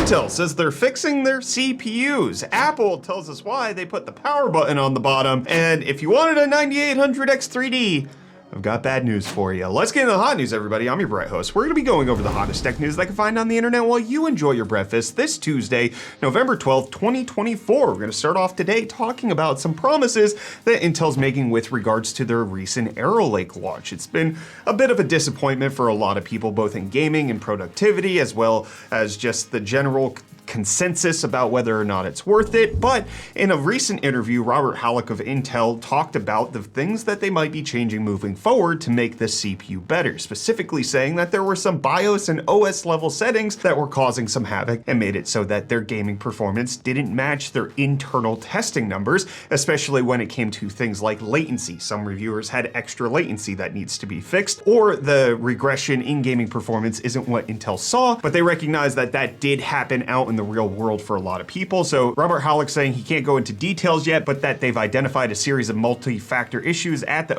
Intel says they're fixing their CPUs. Apple tells us why they put the power button on the bottom. And if you wanted a 9800X3D, I've got bad news for you. Let's get into the hot news, everybody. I'm your Brett host. We're going to be going over the hottest tech news that I can find on the internet while you enjoy your breakfast this Tuesday, November 12th, 2024. We're going to start off today talking about some promises that Intel's making with regards to their recent Arrow Lake launch. It's been a bit of a disappointment for a lot of people, both in gaming and productivity, as well as just the general consensus about whether or not it's worth it. But in a recent interview, Robert Hallock of Intel talked about the things that they might be changing moving forward to make the CPU better, specifically saying that there were some BIOS and OS level settings that were causing some havoc and made it so that their gaming performance didn't match their internal testing numbers, especially when it came to things like latency. Some reviewers had extra latency that needs to be fixed, or the regression in gaming performance isn't what Intel saw, but they recognize that that did happen out in the real world for a lot of people. So Robert Hallock saying he can't go into details yet, but that they've identified a series of multi-factor issues at the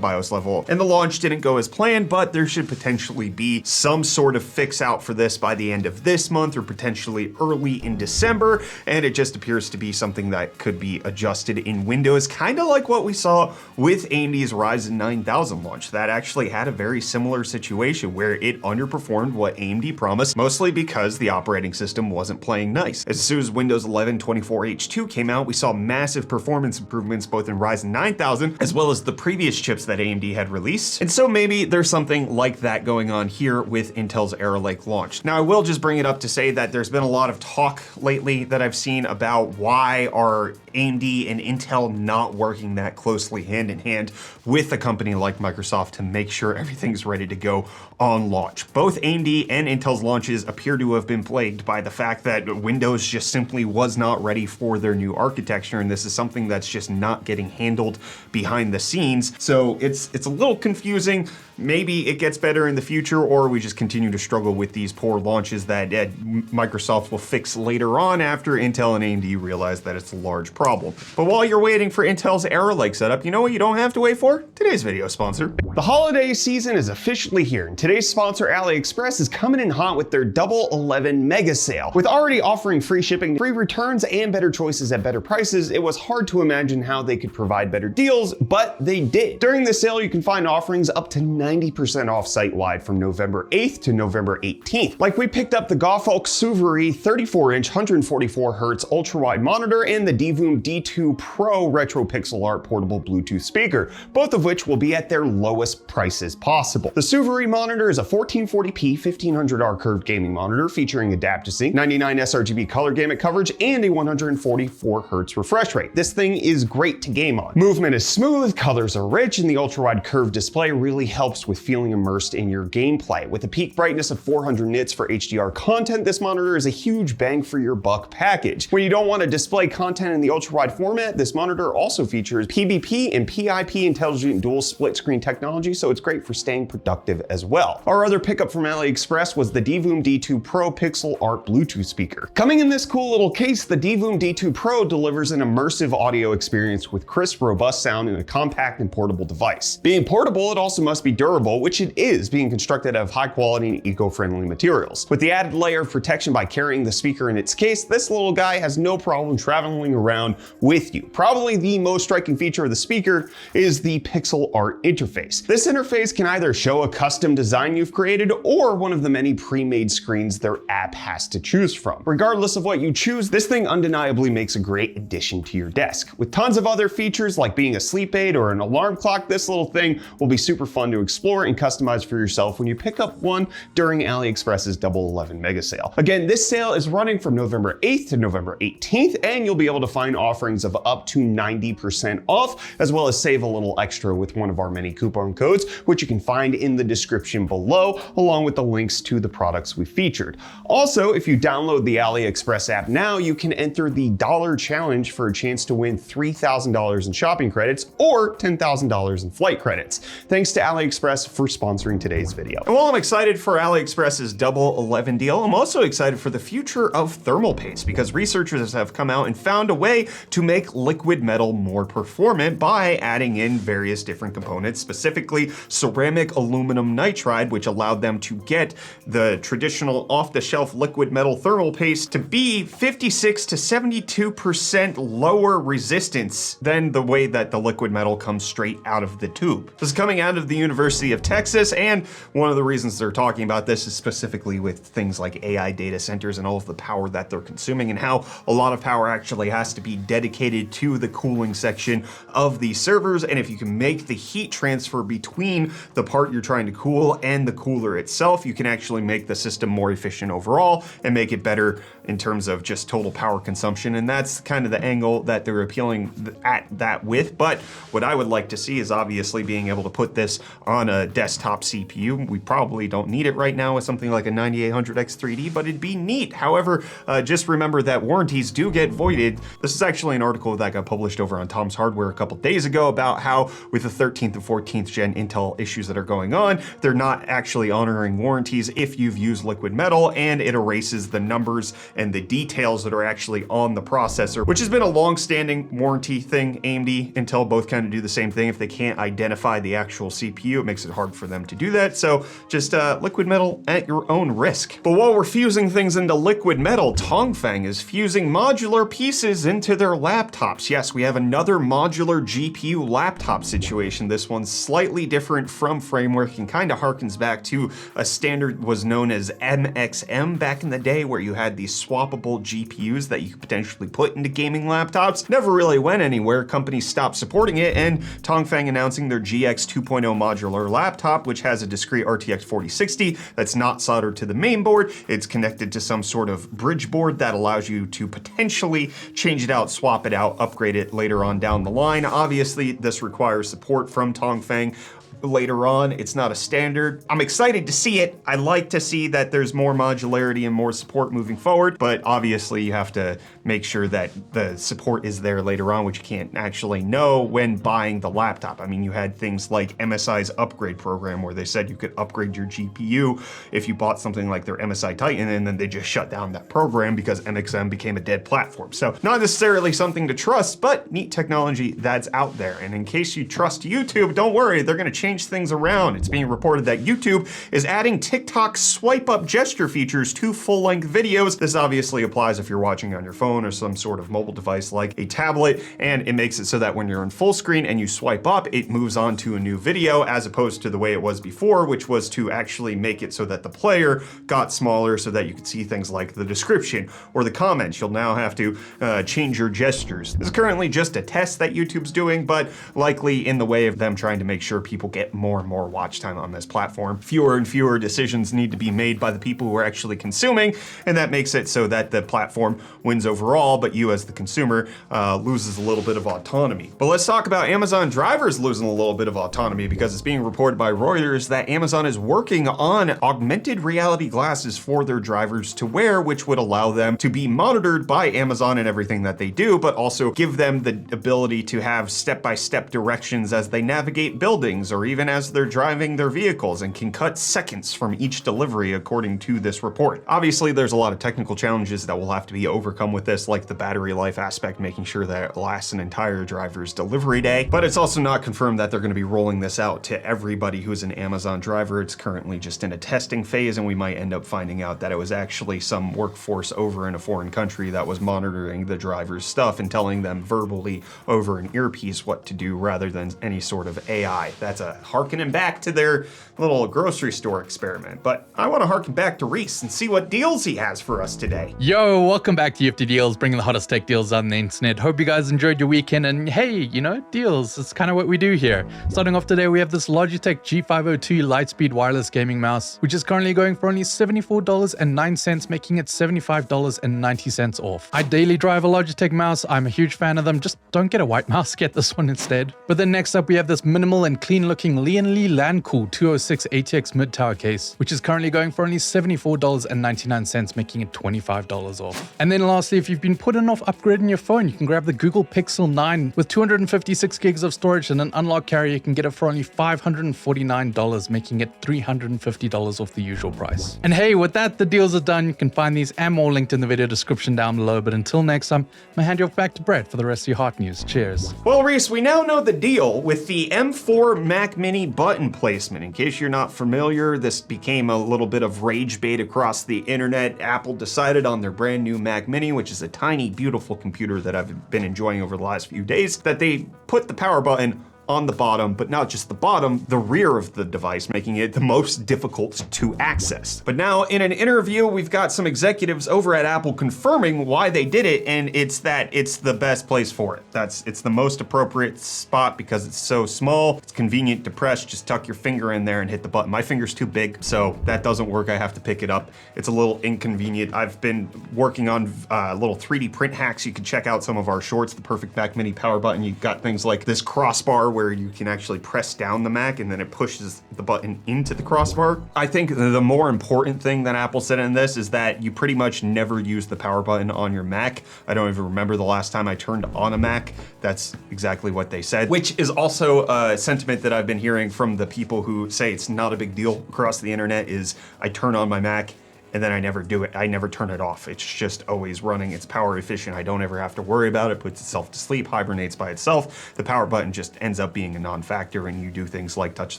BIOS level, and the launch didn't go as planned, but there should potentially be some sort of fix out for this by the end of this month or potentially early in December, and it just appears to be something that could be adjusted in Windows, kind of like what we saw with AMD's Ryzen 9000 launch. That actually had a very similar situation where it underperformed what AMD promised, mostly because the operating system wasn't playing nice. As soon as Windows 11 24H2 came out, we saw massive performance improvements both in Ryzen 9000 as well as the previous chips that AMD had released. And so maybe there's something like that going on here with Intel's Arrow Lake launch. Now, I will just bring it up to say that there's been a lot of talk lately that I've seen about why are AMD and Intel not working that closely hand in hand with a company like Microsoft to make sure everything's ready to go on launch. Both AMD and Intel's launches appear to have been plagued by the fact that Windows just simply was not ready for their new architecture, and this is something that's just not getting handled behind the scenes. So it's a little confusing. Maybe it gets better in the future, or we just continue to struggle with these poor launches that Microsoft will fix later on after Intel and AMD realize that it's a large problem. But while you're waiting for Intel's Arrow Lake setup, you know what you don't have to wait for? Today's video sponsor. The holiday season is officially here, and today's sponsor, AliExpress, is coming in hot with their Double 11 mega sale. With already offering free shipping, free returns, and better choices at better prices, it was hard to imagine how they could provide better deals, but they did. During the sale, you can find offerings up to 90% off site-wide from November 8th to November 18th. Like, we picked up the Goffolk Suvari 34-inch 144Hz ultra-wide monitor and the Divoom D2 Pro retro pixel art portable Bluetooth speaker, both of which will be at their lowest prices possible. The Suvari monitor is a 1440p 1500R curved gaming monitor featuring Adaptasync, 99 sRGB color gamut coverage, and a 144Hz refresh rate. This thing is great to game on. Movement is smooth, colors are rich, and the ultra-wide curved display really helps with feeling immersed in your gameplay. With a peak brightness of 400 nits for HDR content, this monitor is a huge bang for your buck package. When you don't want to display content in the ultra-wide format, this monitor also features PBP and PIP intelligent dual split screen technology, so it's great for staying productive as well. Our other pickup from AliExpress was the Divoom D2 Pro pixel art Bluetooth speaker. Coming in this cool little case, the Divoom D2 Pro delivers an immersive audio experience with crisp, robust sound in a compact and portable device. Being portable, it also must be durable, which it is, being constructed out of high quality and eco-friendly materials. With the added layer of protection by carrying the speaker in its case, this little guy has no problem traveling around with you. Probably the most striking feature of the speaker is the pixel art interface. This interface can either show a custom design you've created or one of the many pre-made screens their app has to choose from. Regardless of what you choose, this thing undeniably makes a great addition to your desk. With tons of other features like being a sleep aid or an alarm clock, this little thing will be super fun to explore and customize for yourself when you pick up one during AliExpress's Double 11 mega sale. Again, this sale is running from November 8th to November 18th, and you'll be able to find offerings of up to 90% off, as well as save a little extra with one of our many coupon codes, which you can find in the description below, along with the links to the products we featured. Also, if you download the AliExpress app now, you can enter the Dollar Challenge for a chance to win $3,000 in shopping credits or $10,000 in flight credits. Thanks to AliExpress AliExpress for sponsoring today's video. And while I'm excited for AliExpress's Double 11 deal, I'm also excited for the future of thermal paste because researchers have come out and found a way to make liquid metal more performant by adding in various different components, specifically ceramic aluminum nitride, which allowed them to get the traditional off-the-shelf liquid metal thermal paste to be 56 to 72% lower resistance than the way that the liquid metal comes straight out of the tube. This is coming out of the University of Texas, and one of the reasons they're talking about this is specifically with things like AI data centers and all of the power that they're consuming and how a lot of power actually has to be dedicated to the cooling section of these servers. And if you can make the heat transfer between the part you're trying to cool and the cooler itself, you can actually make the system more efficient overall and make it better in terms of just total power consumption. And that's kind of the angle that they're appealing at that with. But what I would like to see is obviously being able to put this on a desktop CPU. We probably don't need it right now with something like a 9800X3D, but it'd be neat. However, just remember that warranties do get voided. This is actually an article that got published over on Tom's Hardware a couple days ago about how with the 13th and 14th gen Intel issues that are going on, they're not actually honoring warranties if you've used liquid metal, and it erases the numbers and the details that are actually on the processor, which has been a long-standing warranty thing. AMD, Intel both kind of do the same thing. If they can't identify the actual CPU, it makes it hard for them to do that. So just liquid metal at your own risk. But while we're fusing things into liquid metal, Tongfeng is fusing modular pieces into their laptops. Yes, we have another modular GPU laptop situation. This one's slightly different from Framework and kind of harkens back to a standard was known as MXM back in the day, where you had these swappable GPUs that you could potentially put into gaming laptops. Never really went anywhere. Companies stopped supporting it, and Tongfeng announcing their GX 2.0 modular laptop, which has a discrete RTX 4060 that's not soldered to the main board. It's connected to some sort of bridge board that allows you to potentially change it out, swap it out, upgrade it later on down the line. Obviously, this requires support from Tongfeng later on. It's not a standard. I'm excited to see it. I like to see that there's more modularity and more support moving forward, but obviously you have to make sure that the support is there later on, which you can't actually know when buying the laptop. I mean, you had things like MSI's upgrade program where they said you could upgrade your GPU if you bought something like their MSI Titan, and then they just shut down that program because MXM became a dead platform. So not necessarily something to trust, but neat technology that's out there. And in case you trust YouTube, don't worry, they're gonna change things around. It's being reported that YouTube is adding TikTok swipe up gesture features to full-length videos. This obviously applies if you're watching on your phone or some sort of mobile device like a tablet, and it makes it so that when you're in full screen and you swipe up, it moves on to a new video, as opposed to the way it was before, which was to actually make it so that the player got smaller so that you could see things like the description or the comments. You'll now have to change your gestures. This is currently just a test that YouTube's doing, but likely in the way of them trying to make sure people get more and more watch time on this platform. Fewer and fewer decisions need to be made by the people who are actually consuming, and that makes it so that the platform wins overall, but you as the consumer loses a little bit of autonomy. But let's talk about Amazon drivers losing a little bit of autonomy, because it's being reported by Reuters that Amazon is working on augmented reality glasses for their drivers to wear, which would allow them to be monitored by Amazon in everything that they do, but also give them the ability to have step-by-step directions as they navigate buildings or even as they're driving their vehicles, and can cut seconds from each delivery according to this report. Obviously, there's a lot of technical challenges that will have to be overcome with this, like the battery life aspect, making sure that it lasts an entire driver's delivery day. But it's also not confirmed that they're going to be rolling this out to everybody who's an Amazon driver. It's currently just in a testing phase, and we might end up finding out that it was actually some workforce over in a foreign country that was monitoring the driver's stuff and telling them verbally over an earpiece what to do, rather than any sort of AI. That's a harkening back to their little grocery store experiment. But I want to harken back to Reece and see what deals he has for us today. Yo, welcome back to UFD Deals, bringing the hottest tech deals on the internet. Hope you guys enjoyed your weekend, and hey, you know, deals, it's kind of what we do here. Starting off today, we have this Logitech G502 Lightspeed wireless gaming mouse, which is currently going for only $74.09, making it $75.90 off. I daily drive a Logitech mouse. I'm a huge fan of them. Just don't get a white mouse, get this one instead. But then next up, we have this minimal and clean looking rocking Lian Li Lancool 206 ATX mid-tower case, which is currently going for only $74.99, making it $25 off. And then lastly, if you've been putting off upgrading your phone, you can grab the Google Pixel 9 with 256 gigs of storage and an unlock carrier. You can get it for only $549, making it $350 off the usual price. And hey, with that, the deals are done. You can find these and more linked in the video description down below. But until next time, I'm gonna hand you off back to Brett for the rest of your hot news. Cheers. Well, Reece, we now know the deal with the M4 Mac Mini button placement. In case you're not familiar, this became a little bit of rage bait across the internet. Apple decided on their brand new Mac Mini, which is a tiny, beautiful computer that I've been enjoying over the last few days, that they put the power button on the bottom, but not just the bottom, the rear of the device, making it the most difficult to access. But now in an interview, we've got some executives over at Apple confirming why they did it, and it's that it's the best place for it. It's the most appropriate spot because it's so small, it's convenient to press, just tuck your finger in there and hit the button. My finger's too big, so that doesn't work, I have to pick it up. It's a little inconvenient. I've been working on little 3D print hacks. You can check out some of our shorts, the perfect Mac Mini power button. You've got things like this crossbar where you can actually press down the Mac and then it pushes the button into the crossbar. I think the more important thing that Apple said in this is that you pretty much never use the power button on your Mac. I don't even remember the last time I turned on a Mac. That's exactly what they said, which is also a sentiment that I've been hearing from the people who say it's not a big deal across the internet. Is I turn on my Mac and then I never do it. I never turn it off. It's just always running. It's power efficient. I don't ever have to worry about it. Puts itself to sleep, hibernates by itself. The power button just ends up being a non-factor, and you do things like touch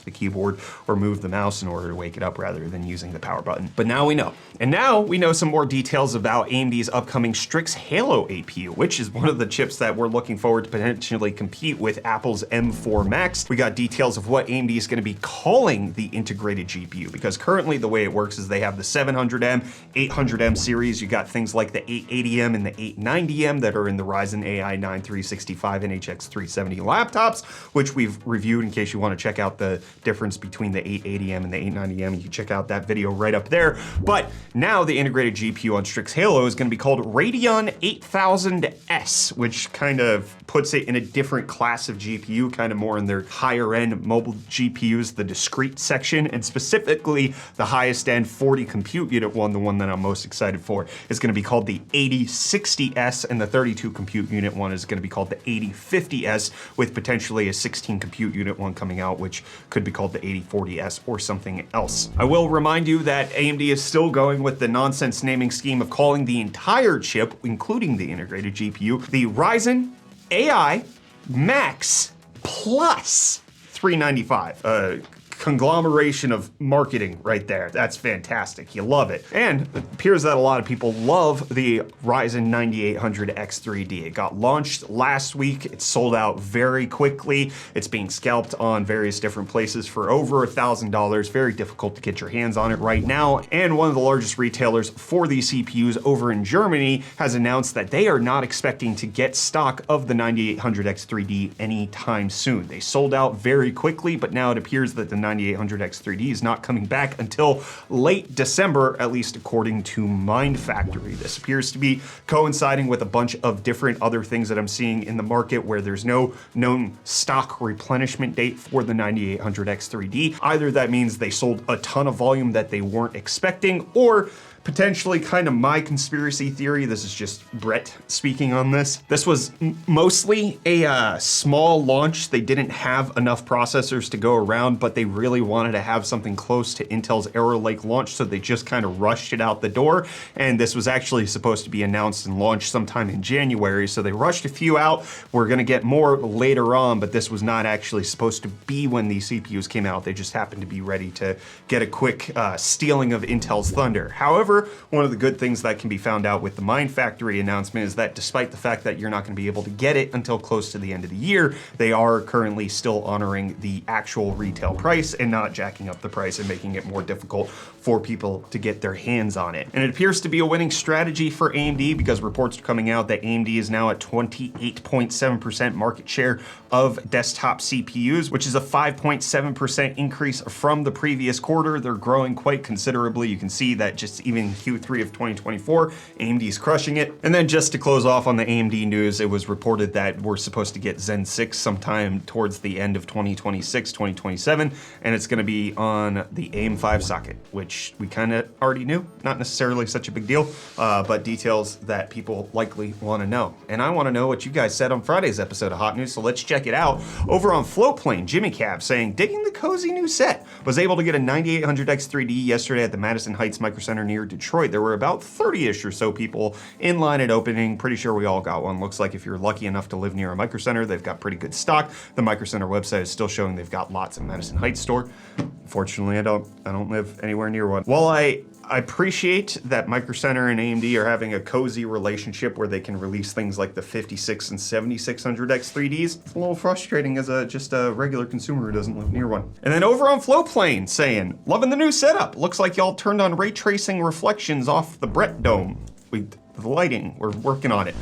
the keyboard or move the mouse in order to wake it up rather than using the power button. But now we know. And now we know some more details about AMD's upcoming Strix Halo APU, which is one of the chips that we're looking forward to potentially compete with Apple's M4 Max. We got details of what AMD is going to be calling the integrated GPU, because currently the way it works is they have the 700M, 800M series. You got things like the 880M and the 890M that are in the Ryzen AI 9 365 and HX 370 laptops, which we've reviewed. In case you want to check out the difference between the 880M and the 890M, you can check out that video right up there. But now the integrated GPU on Strix Halo is going to be called Radeon 8000S, which kind of puts it in a different class of GPU, kind of more in their higher end mobile GPUs, the discrete section, and specifically the highest end 40 compute unit one, the one that I'm most excited for, is going to be called the 8060S, and the 32 compute unit one is going to be called the 8050S, with potentially a 16 compute unit one coming out, which could be called the 8040S or something else. I will remind you that AMD is still going with the nonsense naming scheme of calling the entire chip, including the integrated GPU, the Ryzen AI Max Plus 395. Conglomeration of marketing right there. That's fantastic. You love it. And it appears that a lot of people love the Ryzen 9800X3D. It got launched last week. It sold out very quickly. It's being scalped on various different places for over $1,000. Very difficult to get your hands on it right now. And one of the largest retailers for these CPUs over in Germany has announced that they are not expecting to get stock of the 9800X3D anytime soon. They sold out very quickly, but now it appears that the 9800X3D is not coming back until late December, at least according to Mind Factory. This appears to be coinciding with a bunch of different other things that I'm seeing in the market where there's no known stock replenishment date for the 9800X3D. Either that means they sold a ton of volume that they weren't expecting, or potentially kind of my conspiracy theory, this is just Brett speaking on this. This was mostly a small launch. They didn't have enough processors to go around, but they really wanted to have something close to Intel's Arrow Lake launch, so they just kind of rushed it out the door. And this was actually supposed to be announced and launched sometime in January, so they rushed a few out. We're gonna get more later on, but this was not actually supposed to be when these CPUs came out. They just happened to be ready to get a quick stealing of Intel's thunder. However, one of the good things that can be found out with the Mind Factory announcement is that despite the fact that you're not going to be able to get it until close to the end of the year, they are currently still honoring the actual retail price and not jacking up the price and making it more difficult for people to get their hands on it. And it appears to be a winning strategy for AMD, because reports are coming out that AMD is now at 28.7% market share of desktop CPUs, which is a 5.7% increase from the previous quarter. They're growing quite considerably. You can see that just even exiting Q3 of 2024. AMD's crushing it. And then just to close off on the AMD news, it was reported that we're supposed to get Zen 6 sometime towards the end of 2026, 2027, and it's gonna be on the AM5 socket, which we kind of already knew, not necessarily such a big deal, but details that people likely wanna know. And I wanna know what you guys said on Friday's episode of Hot News, so let's check it out. Over on Floatplane, Jimmy Cab saying, digging the cozy new set. Was able to get a 9800X 3D yesterday at the Madison Heights Micro Center near Detroit. There were about 30-ish or so people in line at opening. Pretty sure we all got one. Looks like if you're lucky enough to live near a Micro Center, they've got pretty good stock. The Micro Center website is still showing they've got lots in Madison Heights store. Unfortunately, I don't live anywhere near one. While I appreciate that Micro Center and AMD are having a cozy relationship where they can release things like the 56 and 7600X 3Ds. It's a little frustrating as just a regular consumer who doesn't live near one. And then over on Floatplane saying, loving the new setup. Looks like y'all turned on ray tracing reflections off the Brett Dome. The lighting, we're working on it.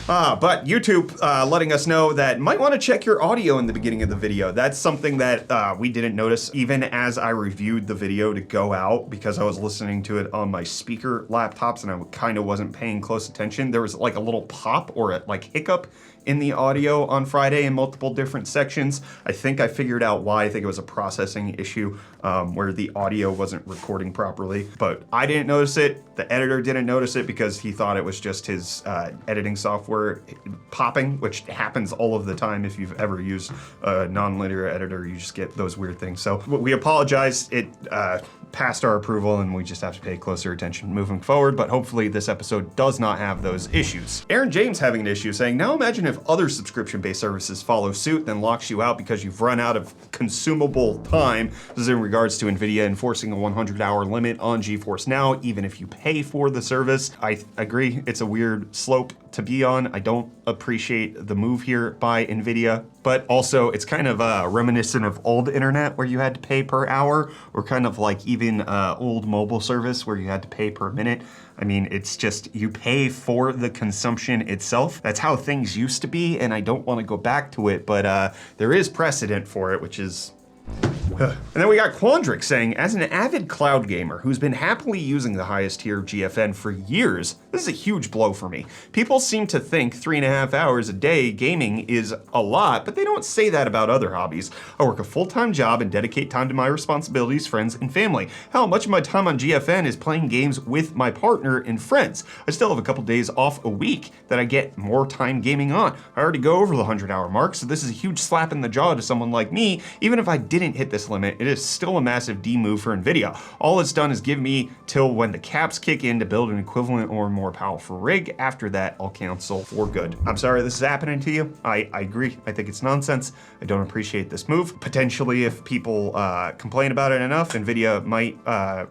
But YouTube letting us know that might want to check your audio in the beginning of the video. That's something that we didn't notice even as I reviewed the video to go out, because I was listening to it on my speaker laptops and I kind of wasn't paying close attention. There was like a little pop or a hiccup in the audio on Friday in multiple different sections. I think I figured out why. I think it was a processing issue where the audio wasn't recording properly, but I didn't notice it. The editor didn't notice it because he thought it was just his editing software popping, which happens all of the time. If you've ever used a non-linear editor, you just get those weird things. So we apologize. It passed our approval and we just have to pay closer attention moving forward, but hopefully this episode does not have those issues. Aaron James having an issue saying, now imagine if other subscription-based services follow suit, then locks you out because you've run out of consumable time. This is in regards to NVIDIA enforcing a 100-hour limit on GeForce Now, even if you pay for the service. I agree, it's a weird slope to be on. I don't appreciate the move here by NVIDIA, but also it's kind of reminiscent of old internet where you had to pay per hour, or kind of like even old mobile service where you had to pay per minute. I mean, it's just, you pay for the consumption itself. That's how things used to be, and I don't want to go back to it, but there is precedent for it, which is... And then we got Quandrick saying, as an avid cloud gamer who's been happily using the highest tier GFN for years, this is a huge blow for me. People seem to think 3.5 hours a day gaming is a lot, but they don't say that about other hobbies. I work a full-time job and dedicate time to my responsibilities, friends, and family. Hell, much of my time on GFN is playing games with my partner and friends. I still have a couple days off a week that I get more time gaming on. I already go over the 100-hour mark, so this is a huge slap in the jaw to someone like me. Even if I didn't hit this limit, it is still a massive D move for NVIDIA. All it's done is give me till when the caps kick in to build an equivalent or more powerful rig. After that, I'll cancel for good. I'm sorry this is happening to you. I agree. I think it's nonsense. I don't appreciate this move. Potentially, if people complain about it enough, NVIDIA might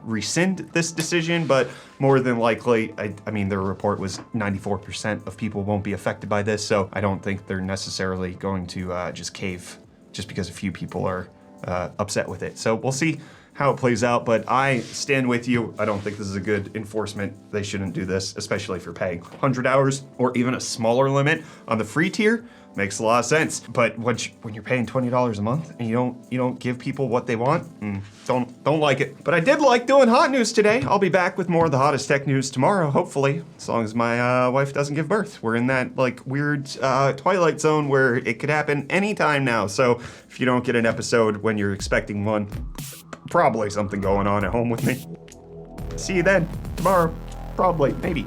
rescind this decision, but more than likely, I mean, their report was 94% of people won't be affected by this, so I don't think they're necessarily going to just cave just because a few people are upset with it. So we'll see how it plays out, but I stand with you. I don't think this is a good enforcement. They shouldn't do this, especially if you're paying 100 hours or even a smaller limit on the free tier. Makes a lot of sense. But when you're paying $20 a month and you don't give people what they want, don't like it. But I did like doing hot news today. I'll be back with more of the hottest tech news tomorrow, hopefully, as long as my wife doesn't give birth. We're in that like weird twilight zone where it could happen anytime now. So if you don't get an episode when you're expecting one, probably something going on at home with me. See you then, tomorrow, probably, maybe.